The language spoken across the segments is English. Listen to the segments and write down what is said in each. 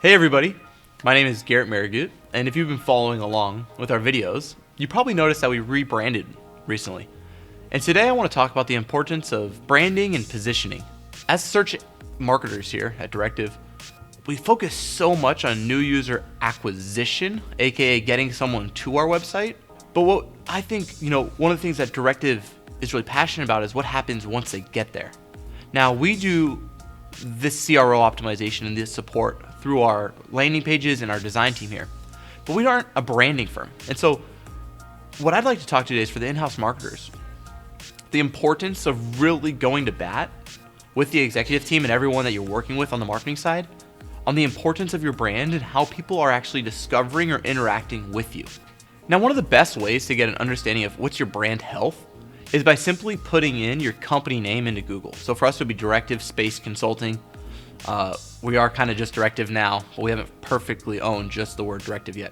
Hey everybody, my name is Garrett Marigut, and if you've been following along with our videos, you probably noticed that we rebranded recently. And today I want to talk about the importance of branding and positioning. As search marketers here at Directive, we focus so much on new user acquisition, aka getting someone to our website. But what I think, one of the things that Directive is really passionate about is what happens once they get there. Now, we do this CRO optimization and this support through our landing pages and our design team here, but we aren't a branding firm. And so what I'd like to talk to today is for the in-house marketers, the importance of really going to bat with the executive team and everyone that you're working with on the marketing side on the importance of your brand and how people are actually discovering or interacting with you. Now, one of the best ways to get an understanding of what's your brand health is by simply putting in your company name into Google. So for us, it would be Directive Space Consulting. We are kind of just Directive now, but we haven't perfectly owned just the word Directive yet.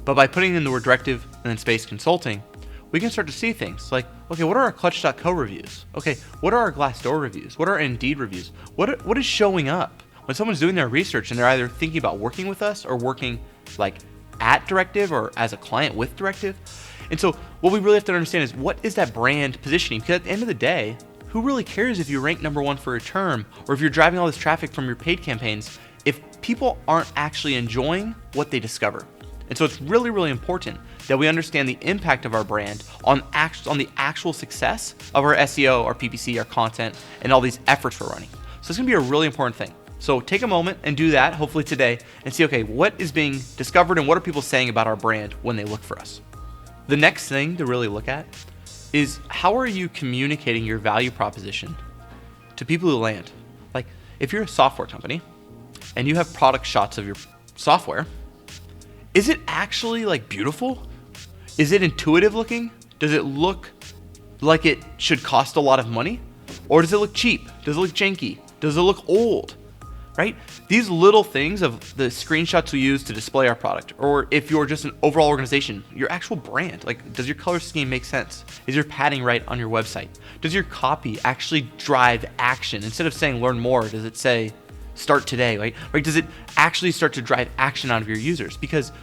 But by putting in the word Directive and then Space Consulting, we can start to see things like, okay, what are our Clutch.co reviews? Okay, what are our Glassdoor reviews? What are our Indeed reviews? What is showing up when someone's doing their research and they're either thinking about working with us or working like at Directive or as a client with Directive? And so what we really have to understand is what is that brand positioning? Because at the end of the day, who really cares if you rank number one for a term or if you're driving all this traffic from your paid campaigns if people aren't actually enjoying what they discover? And so it's really, really important that we understand the impact of our brand on the actual success of our SEO, our PPC, our content, and all these efforts we're running. So it's gonna be a really important thing. So take a moment and do that, hopefully today, and see, okay, what is being discovered and what are people saying about our brand when they look for us? The next thing to really look at is how are you communicating your value proposition to people who land? Like if you're a software company and you have product shots of your software, is it actually like beautiful? Is it intuitive looking? Does it look like it should cost a lot of money? Or does it look cheap? Does it look janky? Does it look old? Right? These little things of the screenshots we use to display our product, or if you're just an overall organization, your actual brand, like does your color scheme make sense? Is your padding right on your website? Does your copy actually drive action? Instead of saying learn more, does it say start today, right? Does it actually start to drive action out of your users? Because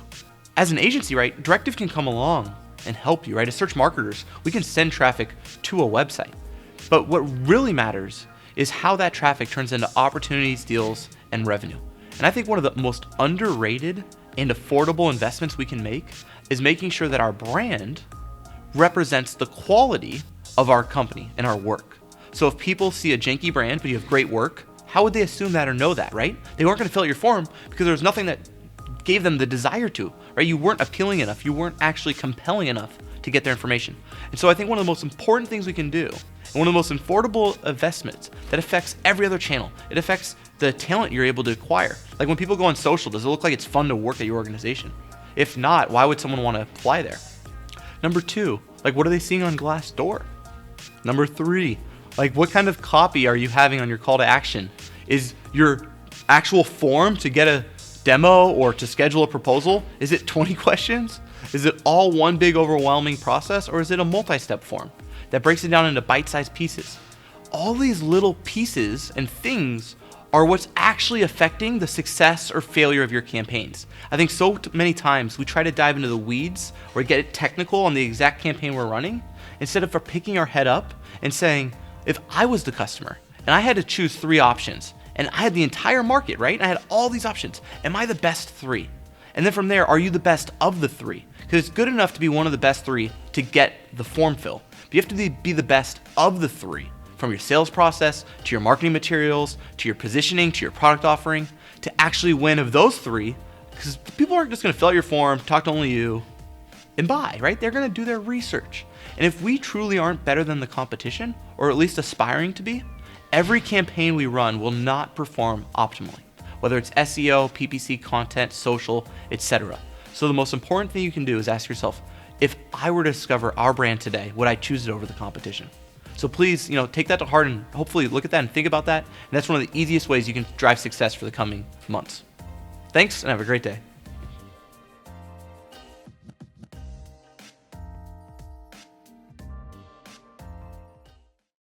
as an agency, right, Directive can come along and help you, right? As search marketers, we can send traffic to a website. But what really matters is how that traffic turns into opportunities, deals, and revenue. And I think one of the most underrated and affordable investments we can make is making sure that our brand represents the quality of our company and our work. So if people see a janky brand, but you have great work, how would they assume that or know that, right? They weren't gonna fill out your form because there was nothing that gave them the desire to, right? You weren't appealing enough. You weren't actually compelling enough to get their information. And so I think one of the most important things we can do, and one of the most affordable investments that affects every other channel, it affects the talent you're able to acquire. Like when people go on social, does it look like it's fun to work at your organization? If not, why would someone want to apply there? Number two, like what are they seeing on Glassdoor? Number three, like what kind of copy are you having on your call to action? Is your actual form to get a demo or to schedule a proposal, is it 20 questions? Is it all one big overwhelming process, or is it a multi-step form that breaks it down into bite-sized pieces? All these little pieces and things are what's actually affecting the success or failure of your campaigns. I think so many times we try to dive into the weeds or get technical on the exact campaign we're running instead of picking our head up and saying, if I was the customer and I had to choose three options and I had the entire market, right? And I had all these options. Am I the best three? And then from there, are you the best of the three? Because it's good enough to be one of the best three to get the form fill. But you have to be the best of the three, from your sales process, to your marketing materials, to your positioning, to your product offering, to actually win of those three. Because people aren't just gonna fill out your form, talk to only you, and buy, right? They're gonna do their research. And if we truly aren't better than the competition, or at least aspiring to be, every campaign we run will not perform optimally, whether it's SEO, PPC, content, social, etc. So the most important thing you can do is ask yourself, if I were to discover our brand today, would I choose it over the competition? So please, take that to heart and hopefully look at that and think about that. And that's one of the easiest ways you can drive success for the coming months. Thanks and have a great day.